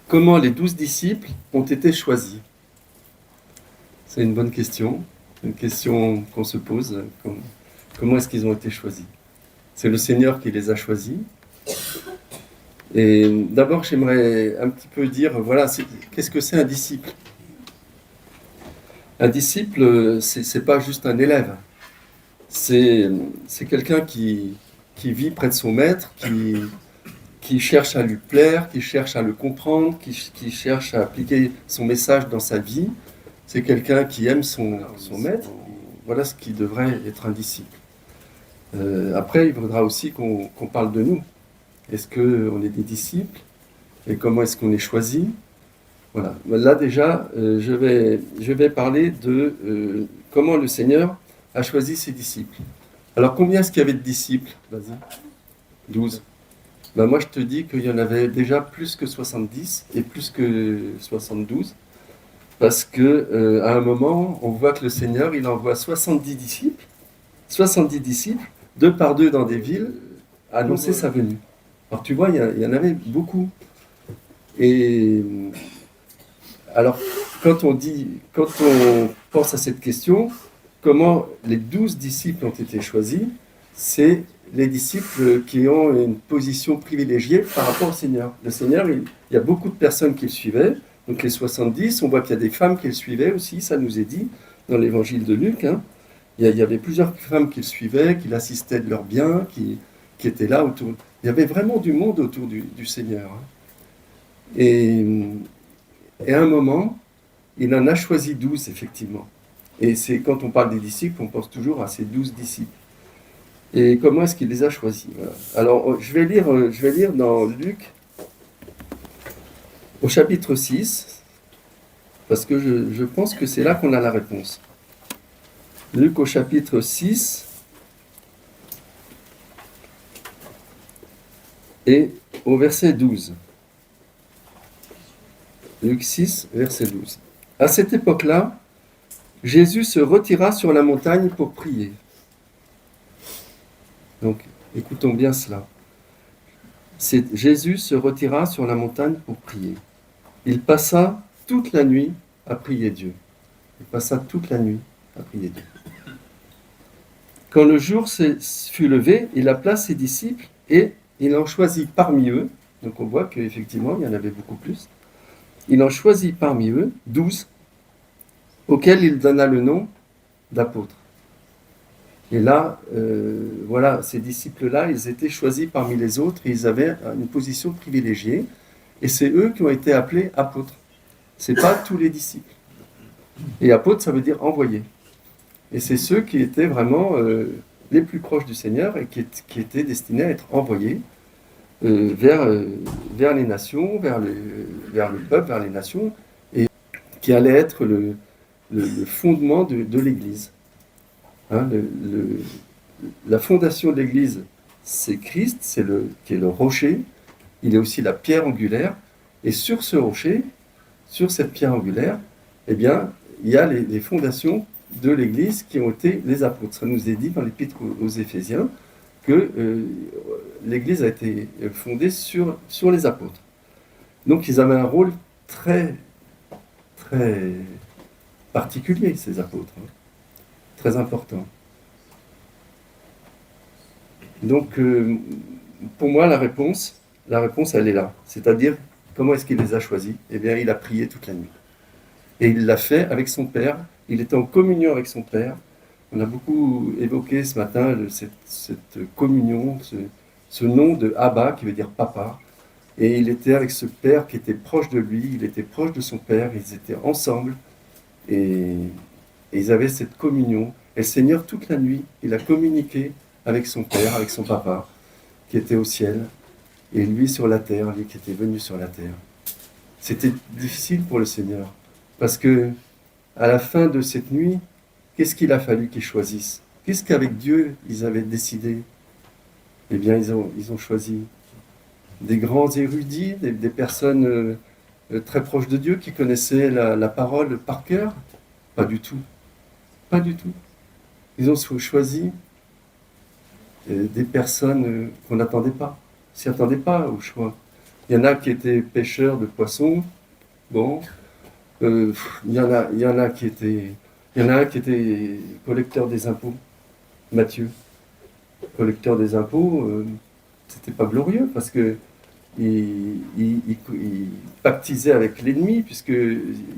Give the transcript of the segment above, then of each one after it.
comment les 12 disciples ont été choisis? C'est une bonne question, une question qu'on se pose. Comment est-ce qu'ils ont été choisis? C'est le Seigneur qui les a choisis. Et d'abord, j'aimerais un petit peu dire, voilà, qu'est-ce que c'est un disciple? Un disciple, c'est pas juste un élève. C'est quelqu'un qui vit près de son maître, qui cherche à lui plaire, qui cherche à le comprendre, qui cherche à appliquer son message dans sa vie. C'est quelqu'un qui aime son maître. Voilà ce qui devrait être un disciple. Après, il faudra aussi qu'on parle de nous. Est-ce qu'on est des disciples? Et comment est-ce qu'on est choisi? Voilà. Là déjà, je vais parler de comment le Seigneur a choisi ses disciples. Alors combien est-ce qu'il y avait de disciples? Vas-y. 12. Ben moi je te dis qu'il y en avait déjà plus que 70 et plus que 72. Parce que à un moment, on voit que le Seigneur, il envoie 70 disciples, deux par deux dans des villes, annoncer sa venue. Alors tu vois, il y en avait beaucoup. Et alors, quand on pense à cette question, comment les 12 disciples ont été choisis, c'est les disciples qui ont une position privilégiée par rapport au Seigneur. Le Seigneur, il y a beaucoup de personnes qui le suivaient. Donc les 70, on voit qu'il y a des femmes qui le suivaient aussi, ça nous est dit dans l'évangile de Luc. Hein. Il y avait plusieurs femmes qui le suivaient, qui l'assistaient de leurs biens, qui étaient là autour. Il y avait vraiment du monde autour du Seigneur. Hein. Et à un moment, il en a choisi 12, effectivement. Et c'est quand on parle des disciples, on pense toujours à ces 12 disciples. Et comment est-ce qu'il les a choisis? Voilà. Alors, je vais lire dans Luc, au chapitre 6, parce que je pense que c'est là qu'on a la réponse. Luc au chapitre 6 et au verset 12. Luc 6, verset 12. À cette époque-là, Jésus se retira sur la montagne pour prier. Donc, écoutons bien cela. Jésus se retira sur la montagne pour prier. Il passa toute la nuit à prier Dieu. Il passa toute la nuit à prier Dieu. Quand le jour fut levé, il appela ses disciples et il en choisit parmi eux, donc on voit qu'effectivement il y en avait beaucoup plus, il en choisit parmi eux 12, auxquels il donna le nom d'apôtres. Et là, voilà, ces disciples-là, ils étaient choisis parmi les autres et ils avaient une position privilégiée. Et c'est eux qui ont été appelés apôtres. Ce n'est pas tous les disciples. Et apôtres, ça veut dire envoyés. Et c'est ceux qui étaient vraiment les plus proches du Seigneur et qui étaient destinés à être envoyés vers les nations, vers le peuple, vers les nations, et qui allait être le fondement de l'Église. Hein, la fondation de l'Église, c'est Christ, qui est le rocher. Il est aussi la pierre angulaire. Et sur ce rocher, sur cette pierre angulaire, eh bien, il y a les fondations de l'Église qui ont été les apôtres. Ça nous est dit dans l'Épître aux Éphésiens que l'Église a été fondée sur les apôtres. Donc, ils avaient un rôle très, très particulier, ces apôtres. Hein. Très important. Donc, pour moi, la réponse, elle est là. C'est-à-dire, comment est-ce qu'il les a choisis? Eh bien, il a prié toute la nuit. Et il l'a fait avec son Père. Il était en communion avec son Père. On a beaucoup évoqué ce matin cette communion, ce nom de Abba, qui veut dire papa. Et il était avec ce Père qui était proche de lui. Il était proche de son Père. Ils étaient ensemble. Et ils avaient cette communion. Et le Seigneur, toute la nuit, il a communiqué avec son Père, avec son Papa, qui était au ciel, et lui sur la terre, lui qui était venu sur la terre. C'était difficile pour le Seigneur, parce que à la fin de cette nuit, qu'est-ce qu'il a fallu qu'ils choisissent? Qu'est-ce qu'avec Dieu, ils avaient décidé? Eh bien, ils ont choisi des grands érudits, des personnes très proches de Dieu, qui connaissaient la parole par cœur? Pas du tout. Pas du tout. Ils ont choisi des personnes qu'on n'attendait pas, s'y attendait pas au choix. Il y en a qui étaient pêcheurs de poissons. Bon, il y en a qui étaient, il y en a un qui était collecteur des impôts. Matthieu, collecteur des impôts, c'était pas glorieux parce que il pactisait avec l'ennemi puisque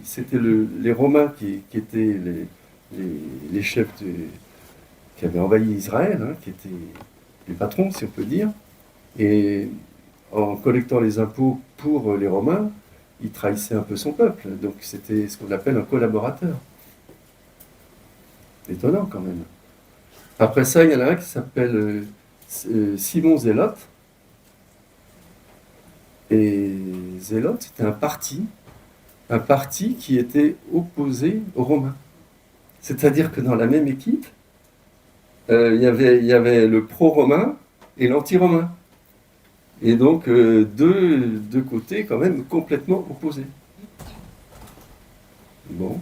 c'était les Romains qui étaient les chefs qui avaient envahi Israël, hein, qui étaient les patrons, si on peut dire. Et en collectant les impôts pour les Romains, il trahissait un peu son peuple. Donc c'était ce qu'on appelle un collaborateur. Étonnant quand même. Après ça, il y en a un qui s'appelle Simon Zélote. Et Zélote, c'était un parti qui était opposé aux Romains. C'est-à-dire que dans la même équipe, il y avait le pro-romain et l'anti-romain. Et donc, deux côtés quand même complètement opposés. Bon.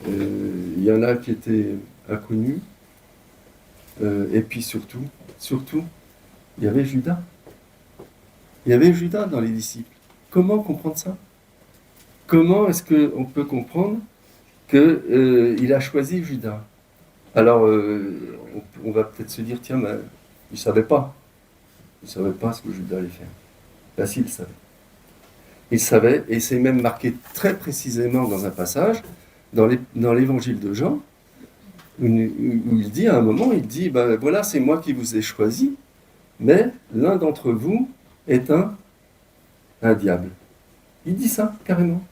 Il y en a qui étaient inconnus. Et puis surtout, il y avait Judas. Il y avait Judas dans les disciples. Comment comprendre ça? Comment est-ce qu'on peut comprendre qu'il a choisi Judas? Alors, on va peut-être se dire, tiens, mais il ne savait pas. Il ne savait pas ce que Judas allait faire. Là, si, il le savait. Il savait, et c'est même marqué très précisément dans un passage, dans l'évangile de Jean, où il dit, à un moment, il dit, ben voilà, c'est moi qui vous ai choisi, mais l'un d'entre vous est un diable. Il dit ça, carrément.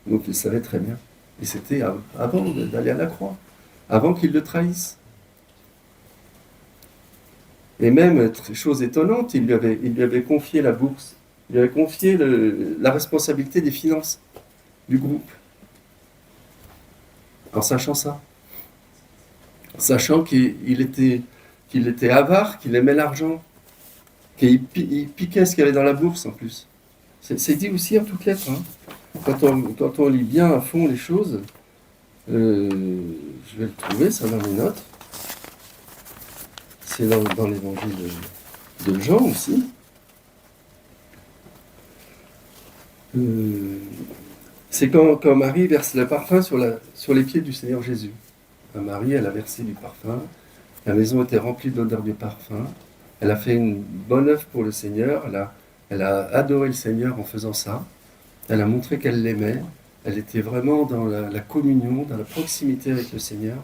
Donc il savait très bien. Et c'était avant d'aller à la croix, avant qu'il le trahisse. Et même, chose étonnante, il lui avait confié la bourse, il lui avait confié la responsabilité des finances du groupe. En sachant ça. En sachant qu'il était avare, qu'il aimait l'argent, qu'il piquait ce qu'il y avait dans la bourse en plus. C'est dit aussi en toutes lettres. Hein. Quand on lit bien à fond les choses, je vais le trouver, ça dans mes notes. C'est dans l'évangile de Jean aussi. C'est quand Marie verse le parfum sur les pieds du Seigneur Jésus. Marie, elle a versé du parfum. La maison était remplie d'odeur de parfum. Elle a fait une bonne œuvre pour le Seigneur. Elle a adoré le Seigneur en faisant ça. Elle a montré qu'elle l'aimait. Elle était vraiment dans la communion, dans la proximité avec le Seigneur.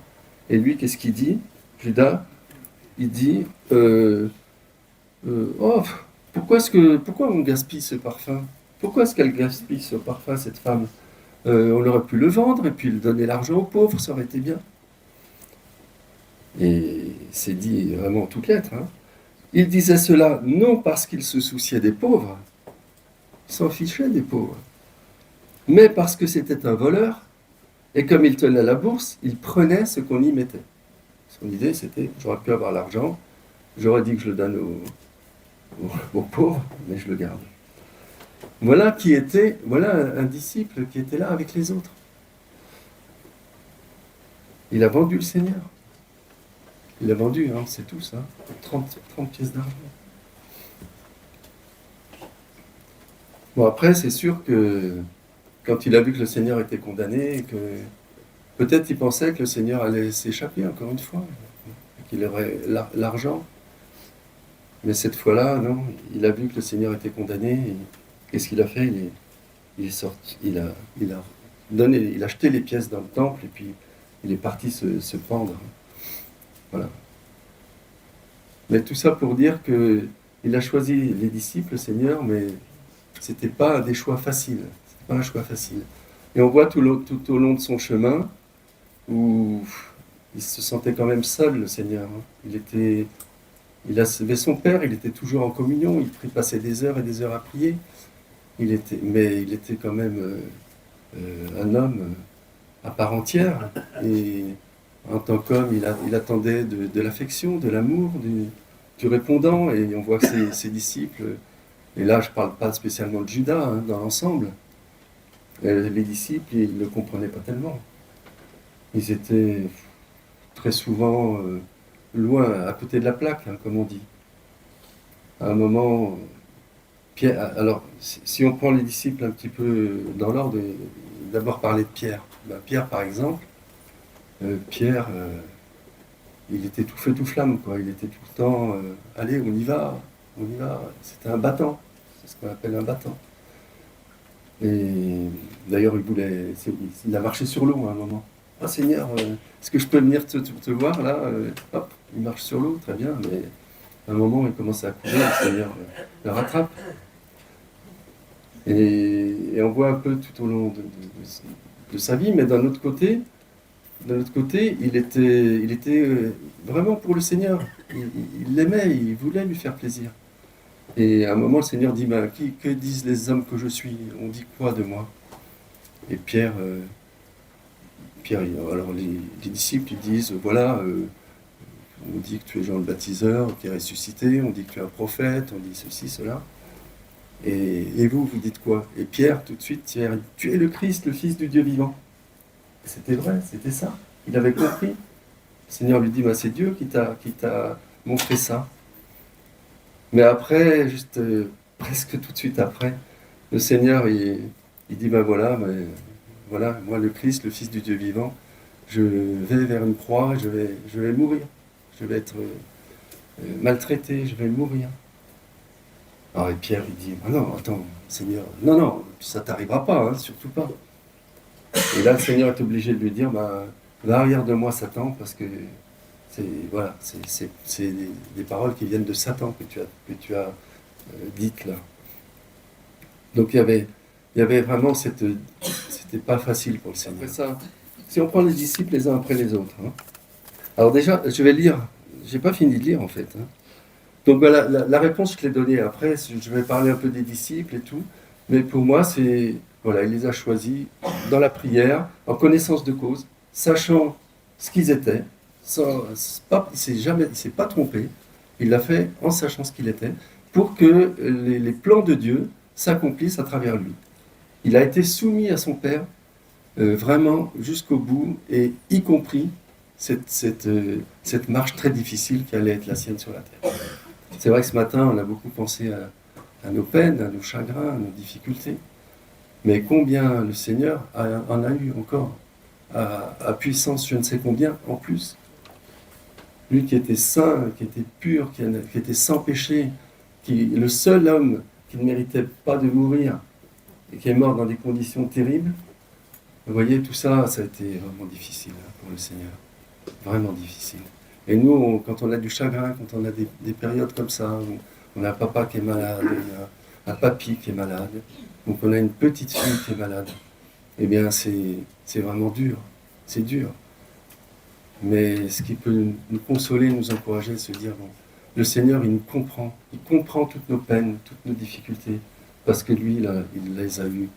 Et lui, qu'est-ce qu'il dit? Judas, il dit oh, pourquoi on gaspille ce parfum? Pourquoi est-ce qu'elle gaspille ce parfum, cette femme? On aurait pu le vendre et puis donner l'argent aux pauvres, ça aurait été bien. Et c'est dit vraiment en toutes lettres. Hein. Il disait cela non parce qu'il se souciait des pauvres, il s'en fichait des pauvres, mais parce que c'était un voleur, et comme il tenait la bourse, il prenait ce qu'on y mettait. Son idée, c'était, j'aurais pu avoir l'argent, j'aurais dit que je le donne aux pauvres, mais je le garde. Voilà un disciple qui était là avec les autres. Il a vendu le Seigneur. Il a vendu, hein, c'est tout ça, 30 pièces d'argent. Bon, après, c'est sûr que quand il a vu que le Seigneur était condamné, que peut-être il pensait que le Seigneur allait s'échapper encore une fois, qu'il aurait l'argent. Mais cette fois-là, non, il a vu que le Seigneur était condamné. Et qu'est-ce qu'il a fait? Il est sorti, il a jeté les pièces dans le temple et puis il est parti se pendre. Voilà. Mais tout ça pour dire qu'il a choisi les disciples, le Seigneur, mais c'était pas des choix faciles. C'était pas un choix facile. Et on voit tout au long de son chemin où il se sentait quand même seul, le Seigneur. Il avait son Père, il était toujours en communion, il passait des heures et des heures à prier. Mais il était quand même un homme à part entière. Et en tant qu'homme, il attendait de l'affection, de l'amour, du répondant. Et on voit que ses disciples, et là je ne parle pas spécialement de Judas, hein, dans l'ensemble, les disciples, ils ne le comprenaient pas tellement. Ils étaient très souvent loin, à côté de la plaque, hein, comme on dit. À un moment, Pierre, alors, si on prend les disciples un petit peu dans l'ordre, d'abord parler de Pierre. Pierre, par exemple, Pierre, il était tout feu, tout flamme, quoi. Il était tout le temps, allez, on y va, on y va. C'était un battant, c'est ce qu'on appelle un battant. Et d'ailleurs, il a marché sur l'eau à un moment. Ah Seigneur, est-ce que je peux venir te voir là? Hop, il marche sur l'eau, très bien, mais à un moment, il commence à courir, le Seigneur le rattrape. Et on voit un peu tout au long de sa vie, mais d'un autre côté, il était vraiment pour le Seigneur. Il l'aimait, il voulait lui faire plaisir. Et à un moment, le Seigneur dit, que disent les hommes que je suis? On dit quoi de moi? Et Pierre, alors les disciples, ils disent, voilà, on dit que tu es Jean le baptiseur, qui est ressuscité, on dit que tu es un prophète, on dit ceci, cela. Et vous dites quoi? Et Pierre, tout de suite, tu es le Christ, le Fils du Dieu vivant. C'était vrai, c'était ça. Il avait compris. Le Seigneur lui dit, c'est Dieu qui t'a montré ça. Mais après, juste presque tout de suite après, le Seigneur, il dit, voilà, moi le Christ, le Fils du Dieu vivant, je vais vers une croix, je vais mourir. Je vais être maltraité, je vais mourir. Alors et Pierre, il dit, non, attends, Seigneur, non, ça t'arrivera pas, hein, surtout pas. Et là, le Seigneur est obligé de lui dire, va arrière de moi, Satan, parce que c'est des paroles qui viennent de Satan que tu as dites là. Donc il y avait vraiment c'était pas facile pour le Seigneur. Après ça, si on prend les disciples les uns après les autres. Hein. Alors déjà, je vais lire, j'ai pas fini de lire en fait. Hein. Donc la réponse, je l'ai donnée après, je vais parler un peu des disciples et tout, mais pour moi, il les a choisis dans la prière, en connaissance de cause, sachant ce qu'ils étaient, il s'est pas trompé, il l'a fait en sachant ce qu'il était, pour que les plans de Dieu s'accomplissent à travers lui. Il a été soumis à son Père, vraiment jusqu'au bout, et y compris cette marche très difficile qui allait être la sienne sur la terre. C'est vrai que ce matin, on a beaucoup pensé à nos peines, à nos chagrins, à nos difficultés. Mais combien le Seigneur en a eu encore, à puissance je ne sais combien en plus. Lui qui était saint, qui était pur, qui était sans péché, le seul homme qui ne méritait pas de mourir et qui est mort dans des conditions terribles. Vous voyez, tout ça, ça a été vraiment difficile pour le Seigneur. Vraiment difficile. Et nous, quand on a du chagrin, quand on a des périodes comme ça, où on a un papa qui est malade, un papy qui est malade, donc on a une petite fille qui est malade, eh bien c'est vraiment dur, c'est dur. Mais ce qui peut nous consoler, nous encourager, c'est se dire, bon, le Seigneur, il comprend toutes nos peines, toutes nos difficultés, parce que lui, il les a eues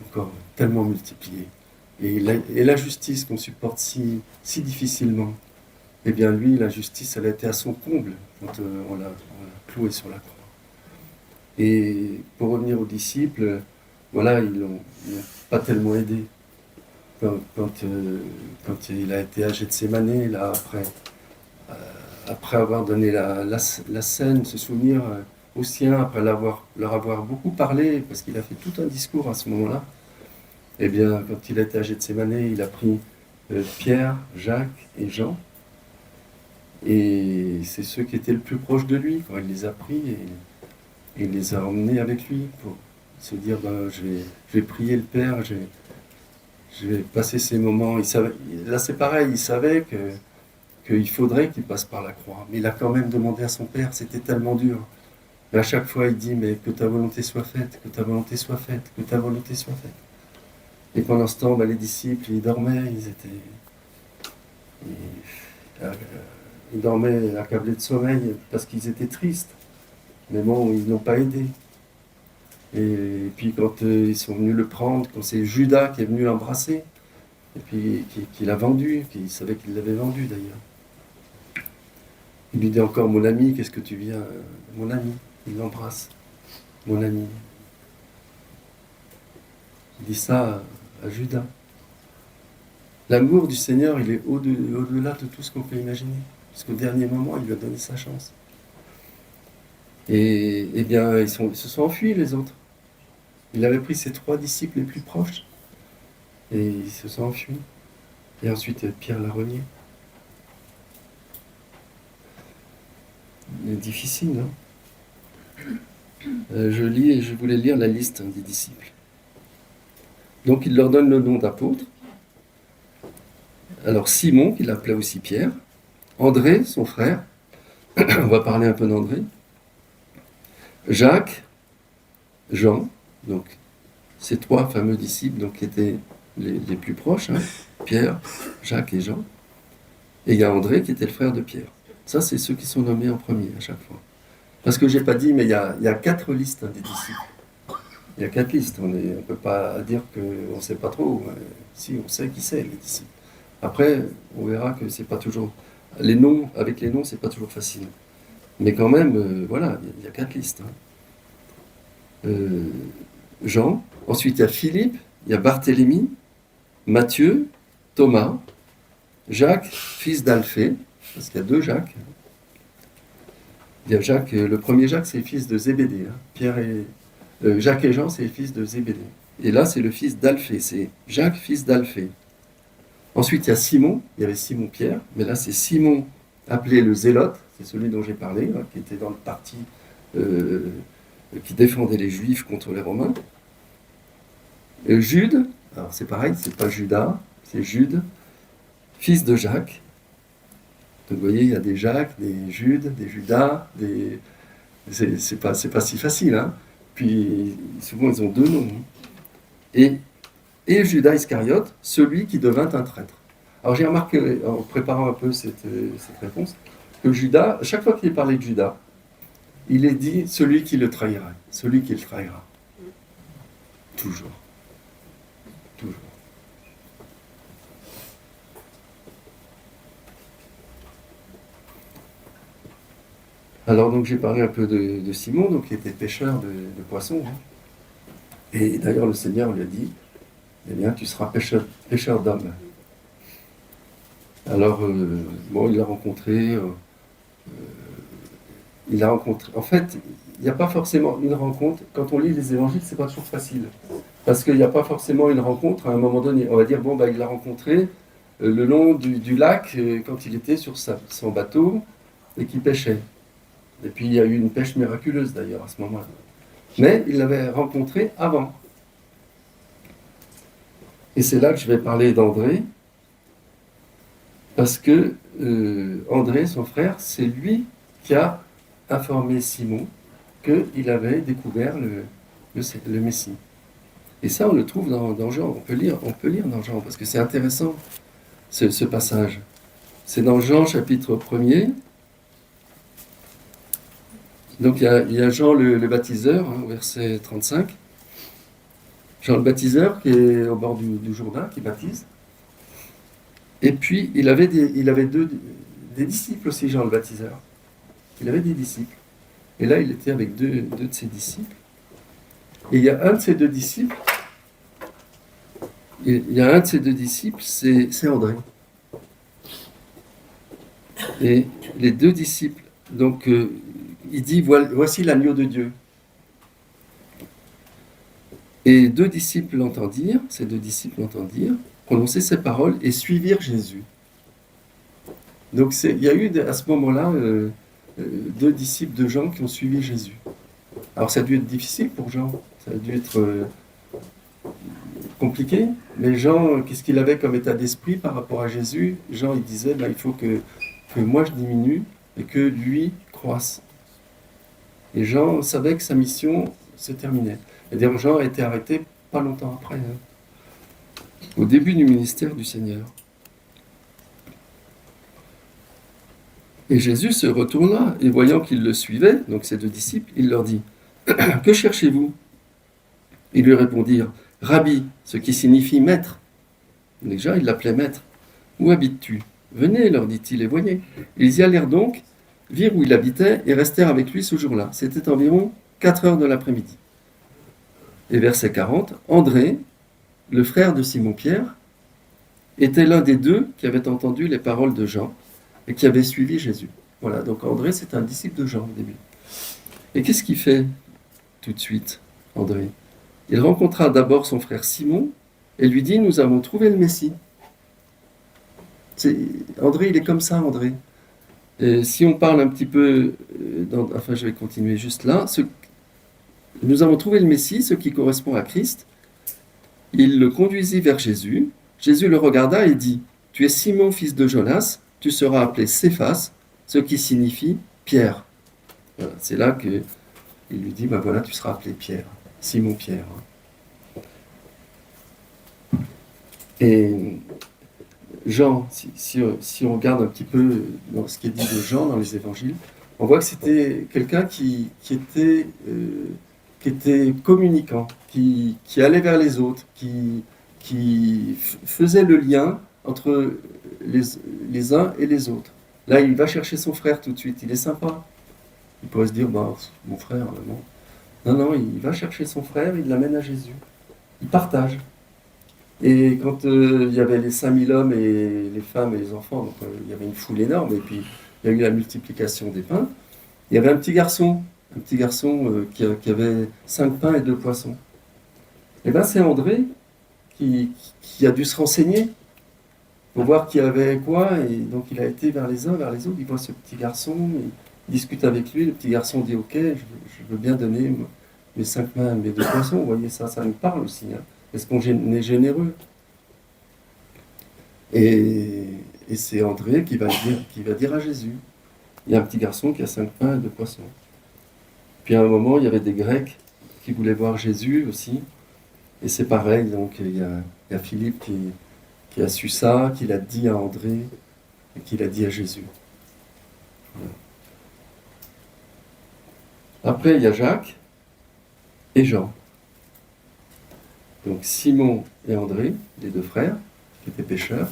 encore tellement multipliées. Et la justice qu'on supporte si difficilement, eh bien lui, la justice, elle a été à son comble quand on l'a cloué sur la croix. Et pour revenir aux disciples, voilà, ils l'ont pas tellement aidé. Quand il a été âgé de Sémané, là, après avoir donné la scène, se souvenir aux siens, après leur avoir beaucoup parlé, parce qu'il a fait tout un discours à ce moment-là, eh bien, quand il a été âgé de Sémané, il a pris Pierre, Jacques et Jean, et c'est ceux qui étaient le plus proches de lui, quand il les a pris, et il les a emmenés avec lui pour se dire, je vais prier le Père, je vais passer ces moments. Là c'est pareil, il savait qu'il faudrait qu'il passe par la croix, mais il a quand même demandé à son Père, c'était tellement dur. Et à chaque fois il dit, mais que ta volonté soit faite, que ta volonté soit faite, que ta volonté soit faite. Et pendant ce temps, les disciples, ils dormaient, ils dormaient accablés de sommeil parce qu'ils étaient tristes. Mais bon, ils n'ont pas aidé. Et puis quand ils sont venus le prendre, quand c'est Judas qui est venu l'embrasser, et puis qui l'a vendu, qui savait qu'il l'avait vendu d'ailleurs. Il lui dit encore, mon ami, qu'est-ce que tu viens? Mon ami, il l'embrasse. Mon ami. Il dit ça à Judas. L'amour du Seigneur, il est au-delà de tout ce qu'on peut imaginer. Parce qu'au dernier moment, il lui a donné sa chance. Et eh bien, ils se sont enfuis, les autres. Il avait pris ses 3 disciples les plus proches, et ils se sont enfuis. Et ensuite, Pierre l'a renié. C'est difficile, hein. Je lis et je voulais lire la liste des disciples. Donc, il leur donne le nom d'apôtre. Alors, Simon, qu'il appelait aussi Pierre. André, son frère. On va parler un peu d'André. Jacques, Jean, donc ces 3 fameux disciples donc, qui étaient les plus proches, hein, Pierre, Jacques et Jean. Et il y a André qui était le frère de Pierre. Ça, c'est ceux qui sont nommés en premier à chaque fois. Parce que je n'ai pas dit, mais il y a 4 listes, hein, des disciples. Il y a 4 listes. On ne peut pas dire qu'on ne sait pas trop. Si, on sait qui c'est, les disciples. Après, on verra que c'est pas toujours... Les noms, avec les noms, c'est pas toujours facile. Mais quand même, voilà, il y a 4 listes. Hein. Jean, ensuite il y a Philippe, il y a Barthélemy, Matthieu, Thomas, Jacques, fils d'Alphée, parce qu'il y a 2 Jacques. Il y a Jacques, le premier Jacques, c'est le fils de Zébédée. Hein. Jacques et Jean, c'est le fils de Zébédée. Et là, c'est le fils d'Alphée, c'est Jacques, fils d'Alphée. Ensuite, il y a Simon, il y avait Simon-Pierre, mais là, c'est Simon, appelé le Zélote, c'est celui dont j'ai parlé, hein, qui était dans le parti qui défendait les Juifs contre les Romains. Jude, alors c'est pareil, c'est pas Judas, c'est Jude, fils de Jacques. Donc vous voyez, il y a des Jacques, des Judes, des Judas, c'est pas si facile. Hein. Puis souvent ils ont 2 noms. Et Judas Iscariote, celui qui devint un traître. Alors j'ai remarqué, en préparant un peu cette réponse, que Judas, à chaque fois qu'il est parlé de Judas, il est dit celui qui le trahira. Celui qui le trahira. Toujours. Toujours. Alors donc j'ai parlé un peu de Simon, donc qui était pêcheur de poissons. Hein. Et d'ailleurs le Seigneur lui a dit, eh bien tu seras pêcheur d'hommes. Alors bon, il l'a rencontré. En fait, il n'y a pas forcément une rencontre. Quand on lit les évangiles, c'est pas toujours facile. Parce qu'il n'y a pas forcément une rencontre à un moment donné. On va dire, bon, il l'a rencontré le long du lac quand il était sur son bateau et qu'il pêchait. Et puis il y a eu une pêche miraculeuse d'ailleurs à ce moment-là. Mais il l'avait rencontré avant. Et c'est là que je vais parler d'André. Parce que André, son frère, c'est lui qui a informé Simon qu'il avait découvert le Messie. Et ça, on le trouve dans Jean. On peut lire dans Jean, parce que c'est intéressant, ce passage. C'est dans Jean, chapitre 1er. Donc, il y a Jean le baptiseur, hein, au verset 35. Jean le baptiseur, qui est au bord du Jourdain, qui baptise. Et puis, il avait des disciples aussi, Jean le baptiseur. Il avait des disciples. Et là, il était avec deux de ses disciples. Et il y a un de ces 2 disciples, c'est André. Et les 2 disciples, donc, il dit, voici l'agneau de Dieu. Et 2 disciples l'entendirent, ces 2 disciples l'entendirent, prononcer ces paroles et suivirent Jésus. Donc il y a eu à ce moment-là 2 disciples de Jean qui ont suivi Jésus. Alors ça a dû être difficile pour Jean, ça a dû être compliqué, mais Jean, qu'est-ce qu'il avait comme état d'esprit par rapport à Jésus? Jean, il disait, il faut que moi je diminue et que lui croisse. Et Jean savait que sa mission se terminait. Et d'ailleurs, Jean a été arrêté pas longtemps après, hein, au début du ministère du Seigneur. Et Jésus se retourna, et voyant qu'ils le suivaient, donc ces 2 disciples, il leur dit, « Que cherchez-vous » Ils lui répondirent, « Rabbi », ce qui signifie maître. Déjà, il l'appelait maître. « Où habites-tu » ? « Venez, leur dit-il, et voyez. » Ils y allèrent donc, virent où il habitait, et restèrent avec lui ce jour-là. C'était environ 4 heures de l'après-midi. Et verset 40, André, le frère de Simon-Pierre, était l'un des 2 qui avaient entendu les paroles de Jean et qui avait suivi Jésus. Voilà, donc André, c'est un disciple de Jean au début. Et qu'est-ce qu'il fait tout de suite, André? Il rencontra d'abord son frère Simon et lui dit, nous avons trouvé le Messie. André, il est comme ça, André. Et si on parle un petit peu, enfin je vais continuer juste là, nous avons trouvé le Messie, ce qui correspond à Christ. Il le conduisit vers Jésus. Jésus le regarda et dit, tu es Simon, fils de Jonas, tu seras appelé Céphas, ce qui signifie Pierre. Voilà, c'est là qu'il lui dit, ben voilà, tu seras appelé Pierre, Simon Pierre. Et Jean, si on regarde un petit peu dans ce qui est dit de Jean dans les évangiles, on voit que c'était quelqu'un qui était communicant, qui allait vers les autres, qui faisait le lien entre les uns et les autres. Là, il va chercher son frère tout de suite, il est sympa. Il pourrait se dire, bah, mon frère, non. Non, il va chercher son frère, il l'amène à Jésus. Il partage. Et quand il y avait les 5000 hommes et les femmes et les enfants, donc, il y avait une foule énorme, et puis il y a eu la multiplication des pains, il y avait un petit garçon qui avait 5 pains et 2 poissons. Et bien c'est André qui a dû se renseigner pour voir qui avait quoi, et donc il a été vers les uns, vers les autres, il voit ce petit garçon, il discute avec lui, le petit garçon dit ok, je veux bien donner mes 5 pains, mes 2 poissons, vous voyez ça nous parle aussi, hein. Est-ce qu'on est généreux? Et c'est André qui va dire à Jésus, il y a un petit garçon qui a 5 pains et 2 poissons. Puis à un moment, il y avait des Grecs qui voulaient voir Jésus aussi, et c'est pareil, donc il y a Philippe qui a su ça, qui l'a dit à André, et qui l'a dit à Jésus. Voilà. Après, il y a Jacques et Jean. Donc Simon et André, les 2 frères, qui étaient pêcheurs.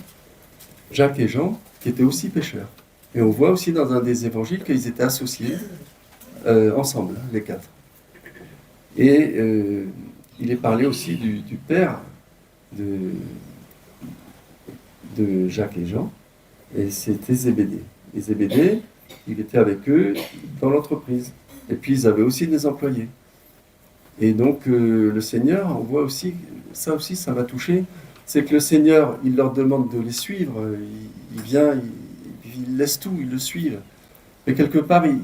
Jacques et Jean, qui étaient aussi pêcheurs. Et on voit aussi dans un des évangiles qu'ils étaient associés ensemble, les 4. Et il est parlé aussi du père de Jacques et Jean, et c'était Zébédée. Et Zébédée, il était avec eux dans l'entreprise. Et puis ils avaient aussi des employés. Et donc le Seigneur, on voit aussi, ça va toucher, c'est que le Seigneur, il leur demande de les suivre, il vient, il laisse tout, ils le suivent. Mais quelque part, il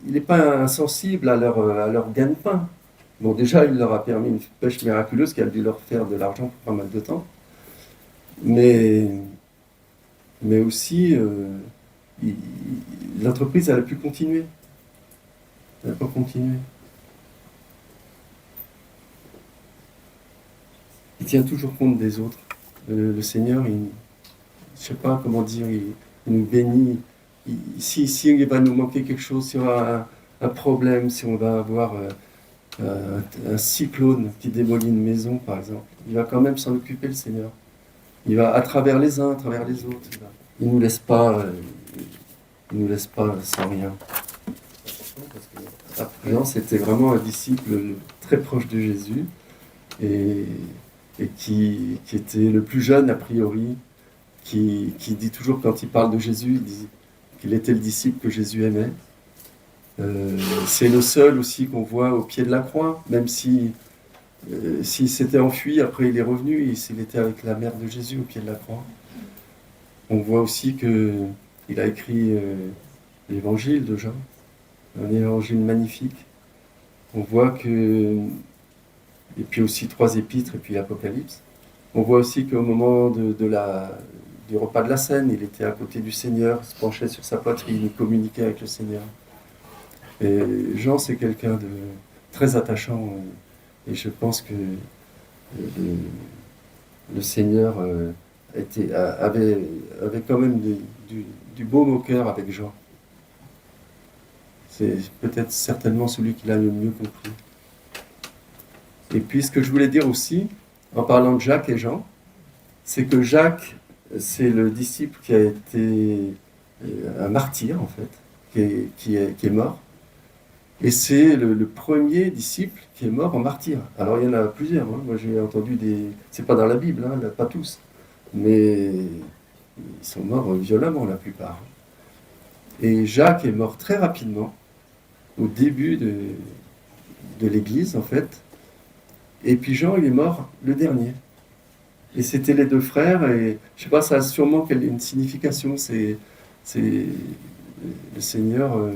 n'est pas insensible à leur gagne-pain. Bon, déjà, il leur a permis une pêche miraculeuse qui a dû leur faire de l'argent pour pas mal de temps. Mais aussi, l'entreprise, elle a pu continuer. Elle n'a pas continué. Il tient toujours compte des autres. Le Seigneur, je ne sais pas comment dire, il nous bénit. Si il va nous manquer quelque chose, si on a un problème, si on va avoir un cyclone qui démolit une maison, par exemple, il va quand même s'en occuper, le Seigneur. Il va à travers les uns, à travers les autres. Il ne nous laisse pas sans rien. Jean, c'était vraiment un disciple très proche de Jésus et qui était le plus jeune a priori, qui dit toujours quand il parle de Jésus, il dit qu'il était le disciple que Jésus aimait. C'est le seul aussi qu'on voit au pied de la croix, même s'il s'était enfui, après il est revenu, il était avec la mère de Jésus au pied de la croix. On voit aussi qu'il a écrit l'évangile de Jean, un évangile magnifique. On voit et puis aussi 3 épîtres et puis l'Apocalypse. On voit aussi qu'au moment du repas de la Cène, il était à côté du Seigneur, il se penchait sur sa poitrine, il communiquait avec le Seigneur. Et Jean, c'est quelqu'un de très attachant, et je pense que le Seigneur avait quand même du baume au cœur avec Jean. C'est peut-être certainement celui qui l'a le mieux compris. Et puis ce que je voulais dire aussi, en parlant de Jacques et Jean, c'est que Jacques, c'est le disciple qui a été un martyr, en fait, qui est mort. Et c'est le premier disciple qui est mort en martyr. Alors il y en a plusieurs, hein. Moi j'ai entendu c'est pas dans la Bible, hein, pas tous, mais ils sont morts violemment la plupart. Et Jacques est mort très rapidement, au début de l'Église, en fait. Et puis Jean, il est mort le dernier. Et c'était les deux frères, et je sais pas, ça a sûrement une signification. Le Seigneur,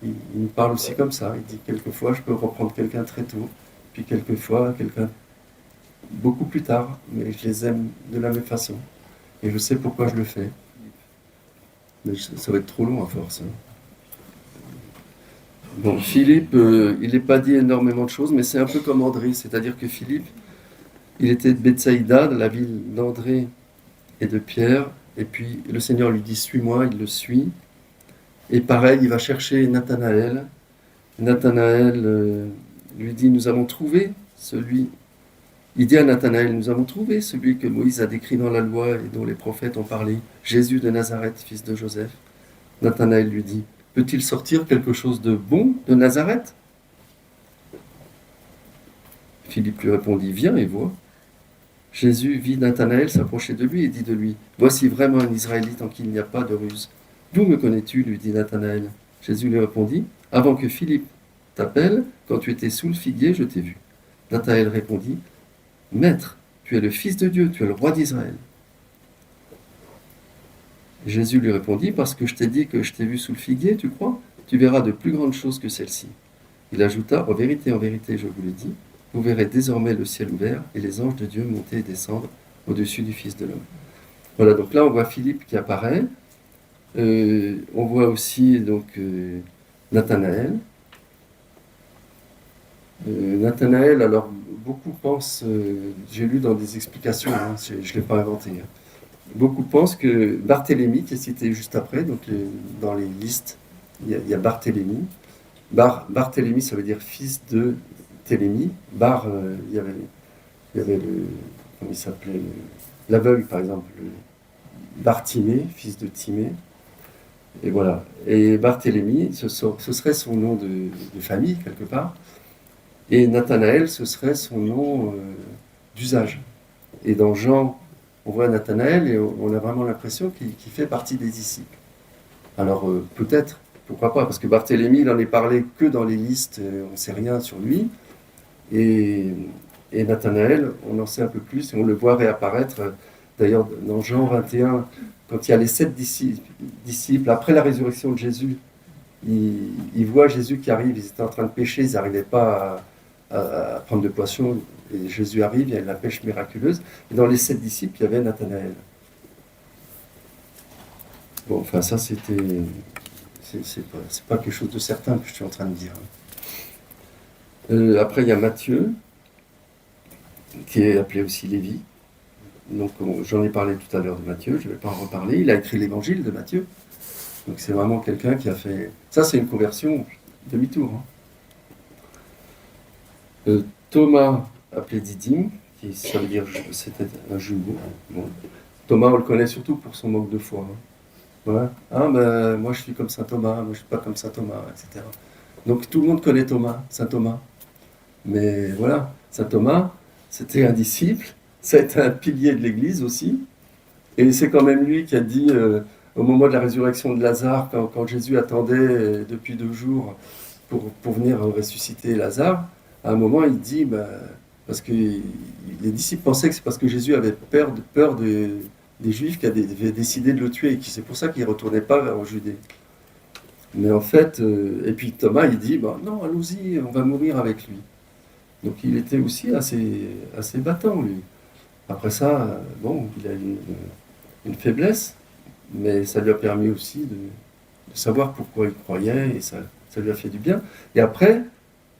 il nous parle aussi comme ça. Il dit quelquefois, je peux reprendre quelqu'un très tôt, puis quelquefois, quelqu'un beaucoup plus tard, mais je les aime de la même façon. Et je sais pourquoi je le fais. Mais ça va être trop long à force. Bon, Philippe, il n'est pas dit énormément de choses, mais c'est un peu comme André, c'est-à-dire que Philippe, il était de Bethsaïda, de la ville d'André et de Pierre, et puis le Seigneur lui dit suis-moi, il le suit, et pareil, il va chercher Nathanaël. Nathanaël lui dit nous avons trouvé celui. Il dit à Nathanaël nous avons trouvé celui que Moïse a décrit dans la loi et dont les prophètes ont parlé, Jésus de Nazareth, fils de Joseph. Nathanaël lui dit peut-il sortir quelque chose de bon de Nazareth? Philippe lui répondit viens et vois. Jésus vit Nathanaël s'approcher de lui et dit de lui voici vraiment un Israélite en qui il n'y a pas de ruse. D'où me connais-tu lui dit Nathanaël. Jésus lui répondit avant que Philippe t'appelle, quand tu étais sous le figuier, je t'ai vu. Nathanaël répondit Maître, tu es le Fils de Dieu, tu es le roi d'Israël. Jésus lui répondit parce que je t'ai dit que je t'ai vu sous le figuier, tu crois? Tu verras de plus grandes choses que celles-ci. Il ajouta en vérité, je vous le dis, vous verrez désormais le ciel ouvert et les anges de Dieu monter et descendre au-dessus du Fils de l'homme. Voilà, donc là on voit Philippe qui apparaît. On voit aussi donc Nathanaël. Nathanaël, alors beaucoup pensent, j'ai lu dans des explications, hein, je ne l'ai pas inventé, hein. Beaucoup pensent que Barthélemy, qui est cité juste après, donc dans les listes, il y a Barthélemy. Barthélemy, ça veut dire fils de Télémie. Il y avait comment il s'appelait, l'aveugle par exemple, Bartimée, fils de Timée. Et voilà. Et Barthélemy, ce serait son nom de famille, quelque part. Et Nathanaël, ce serait son nom d'usage. Et dans Jean, on voit Nathanaël et on a vraiment l'impression qu'il fait partie des disciples. Alors peut-être, pourquoi pas, parce que Barthélemy, il n'en est parlé que dans les listes, on ne sait rien sur lui. Et Nathanaël, on en sait un peu plus et on le voit réapparaître. D'ailleurs, dans Jean 21, quand il y a les 7 disciples, après la résurrection de Jésus, ils voient Jésus qui arrive, ils étaient en train de pêcher, ils n'arrivaient pas à prendre de poisson, et Jésus arrive, il y a la pêche miraculeuse, et dans les 7 disciples, il y avait Nathanaël. Bon, enfin ça c'était... C'est pas quelque chose de certain que je suis en train de dire. Après il y a Matthieu, qui est appelé aussi Lévi. Donc j'en ai parlé tout à l'heure de Matthieu, je ne vais pas en reparler, il a écrit l'évangile de Matthieu. Donc c'est vraiment quelqu'un qui a fait... Ça c'est une conversion demi-tour. Hein. Thomas, appelé Didyme, qui ça veut dire c'était un jumeau. Bon. Thomas, on le connaît surtout pour son manque de foi. Hein. Ouais. Ah, ben, moi je suis comme saint Thomas, moi je suis pas comme saint Thomas, etc. Donc tout le monde connaît Thomas, saint Thomas. Mais voilà, saint Thomas, c'était un disciple, ça a été un pilier de l'Église aussi. Et c'est quand même lui qui a dit, au moment de la résurrection de Lazare, quand Jésus attendait depuis 2 jours pour venir ressusciter Lazare, à un moment il dit, parce que les disciples pensaient que c'est parce que Jésus avait peur des Juifs qui avaient décidé de le tuer, et c'est pour ça qu'il ne retournait pas en Judée. Mais en fait, et puis Thomas il dit, non, allons-y, on va mourir avec lui. Donc il était aussi assez battant, lui. Après ça, bon, il a une faiblesse, mais ça lui a permis aussi de savoir pourquoi il croyait, et ça lui a fait du bien. Et après,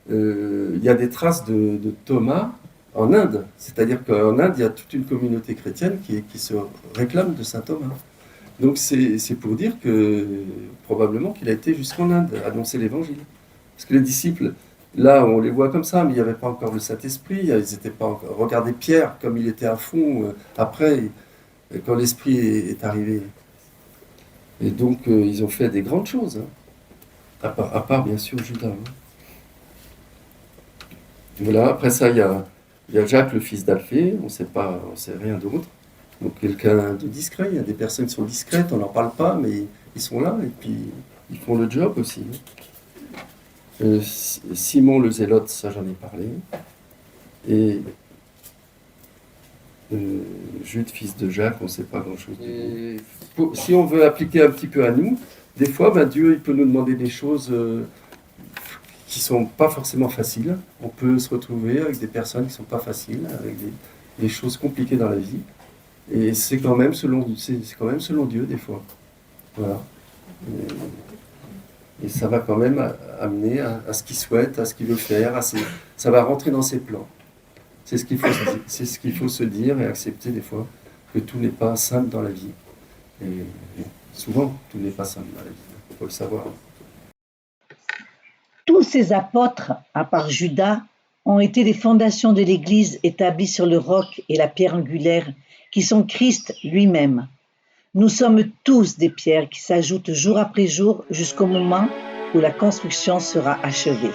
il y a des traces de Thomas en Inde. C'est-à-dire qu'en Inde, il y a toute une communauté chrétienne qui se réclame de saint Thomas. Donc c'est pour dire que probablement qu'il a été jusqu'en Inde, annoncer l'évangile. Parce que les disciples, là, on les voit comme ça, mais il n'y avait pas encore le Saint-Esprit, ils n'étaient pas encore... Regardez Pierre, comme il était à fond, après, quand l'Esprit est arrivé. Et donc, ils ont fait des grandes choses, hein. À part, bien sûr, Judas. Hein. Voilà, après ça, il y a Jacques, le fils d'Alphée, on sait rien d'autre. Donc, quelqu'un de discret, il y a des personnes qui sont discrètes, on n'en parle pas, mais ils sont là, et puis ils font le job aussi. Simon le Zélote, ça j'en ai parlé. Et Jude, fils de Jacques, on ne sait pas grand-chose. Si on veut appliquer un petit peu à nous, des fois, Dieu il peut nous demander des choses qui ne sont pas forcément faciles. On peut se retrouver avec des personnes qui ne sont pas faciles, avec des choses compliquées dans la vie. Et c'est quand même selon Dieu, des fois. Voilà. Et ça va quand même amener à ce qu'il souhaite, à ce qu'il veut faire, ça va rentrer dans ses plans. C'est ce qu'il faut se dire et accepter des fois, que tout n'est pas simple dans la vie. Et souvent, tout n'est pas simple dans la vie, il faut le savoir. Tous ces apôtres, à part Judas, ont été les fondations de l'Église établies sur le roc et la pierre angulaire, qui sont Christ lui-même. Nous sommes tous des pierres qui s'ajoutent jour après jour jusqu'au moment où la construction sera achevée.